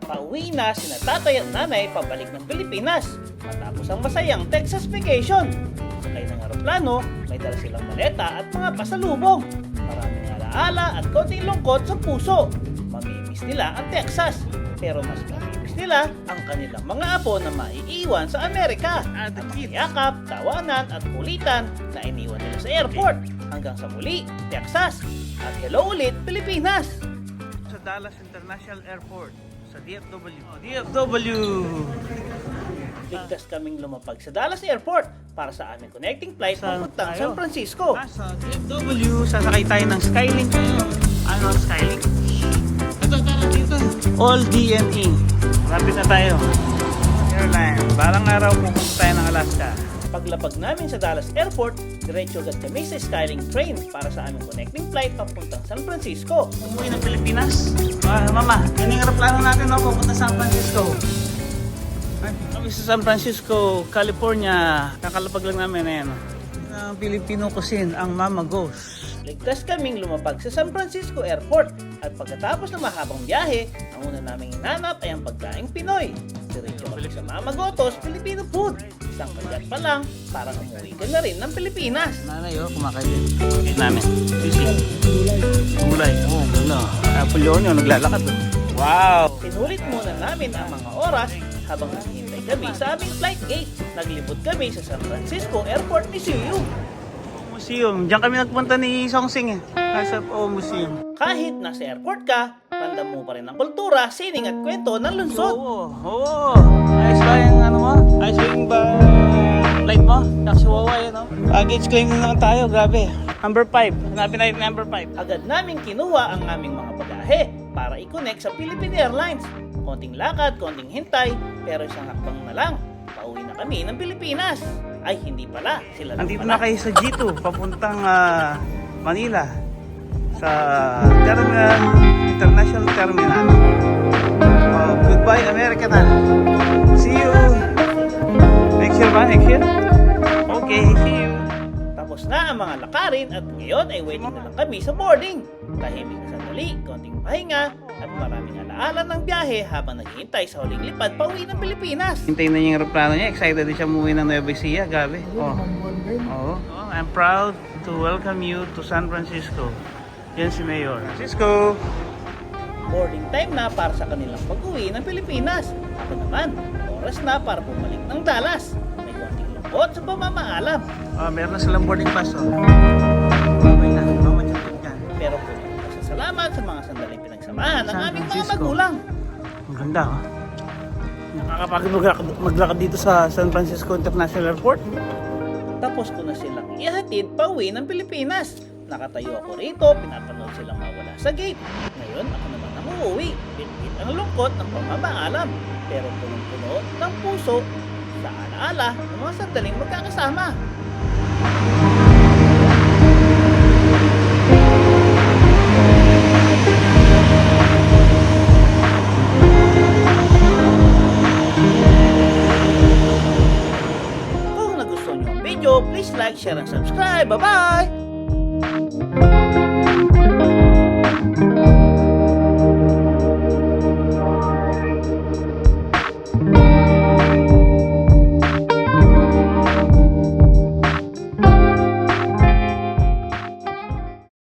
Pauwi na sina tatay at nanay pabalik ng Pilipinas matapos ang masayang Texas vacation. Sakay ng aeroplano, may dala silang maleta at mga pasalubong. Maraming alaala at konting lungkot sa puso. Mamimiss nila ang Texas, pero mas mamimiss nila ang kanilang mga apo na maiiwan sa Amerika. Ang yakap, tawanan at kulitan na iniwan nila sa airport. Hanggang sa muli, Texas! At hello ulit, Pilipinas! Sa Dallas International Airport, sa DFW. DFW! Ligtas kaming lumapag sa Dallas Airport para sa aming connecting flight papuntang San Francisco. Sa DFW, sasakay tayo ng Skylink. Ano ang Skylink? Ito, dito. All DNE. Rapid na tayo. Airline. Balang araw pupunta tayo ng Alaska. Paglapag namin sa Dallas Airport, diretso agad kami sa Skylink train para sa aming connecting flight papuntang San Francisco. Umuwi ng Pilipinas. Mama, yan yung aeroplano natin no, pupunta San Francisco. Kami sa San Francisco, California. Kakalapag lang namin na yan. Ang Filipino cuisine, ang Mama Goes. Ligtas kaming lumapag sa San Francisco Airport at pagkatapos ng mahabang biyahe, ang una naming hinanap ay ang pagkaing Pinoy. Diretso kami sa Mama Gotos Filipino food. Isang kagat pa lang, parang umuwi ka na rin ng Pilipinas. Nanay, kumakain din. Kain namin. Sisig. Gulay. Ganda. Apple yun, naglalakad. Wow! Sinulit muna namin ang mga oras habang naghihintay kami sa aming flight gate. Naglibot kami sa San Francisco Airport Museum. Museum. Diyan kami nagpunta ni Song Sing sa Museum. Kahit nasa airport ka, ramdam mo pa rin ang kultura, sining at kwento ng lungsod. Oo. Ayos ba yung ano mo? Ayos ba yung flight mo? Nakasuwawa yun, no? Baggage claim na naman tayo, grabe. Number 5. Hanapin natin number 5. Agad namin kinuha ang aming mga bagahe para i-connect sa Philippine Airlines. Konting lakad, konting hintay, pero isang hakbang na lang. Pauwi na kami ng Pilipinas. Ay, hindi pala. Sila lang. Andito na kayo sa G2, papuntang Manila. Sa Terminal, International Terminal. Goodbye, America na. See you. Next year ba? Next year? Okay, see you. Tapos na ang mga lakarin at ngayon ay waiting na lang kami sa boarding. Tahimik na sandali, konting pahinga, at maraming alaala ng biyahe habang naghihintay sa huling lipad pauwi ng Pilipinas. Hintayin na yung aeroplano niya, excited din siya umuwi ng Nueva Ecija, gabi. I'm proud to welcome you to San Francisco. Yan si Mayor. Francisco! Boarding time na para sa kanilang pag-uwi ng Pilipinas. Ako naman, oras na para bumalik ng Dallas. May konting lungkot sa pamamaalam. Meron na silang boarding pass. Okay na, pero salamat sa mga sandaling pinagsamahan ng aming mga magulang. Ang ganda, ha? Nakakapagod maglakad dito sa San Francisco International Airport. Tapos ko na silang ihatid pauwi ng Pilipinas. Nakatayo ako rito, pinapanood silang mawala sa gate. Ngayon, ako naman ang uuwi. Bitbit ang lungkot ng pamamaalam. Pero punong-puno ng puso sa alaala ng mga sandaling magkakasama. Please like, share, and subscribe. Bye-bye!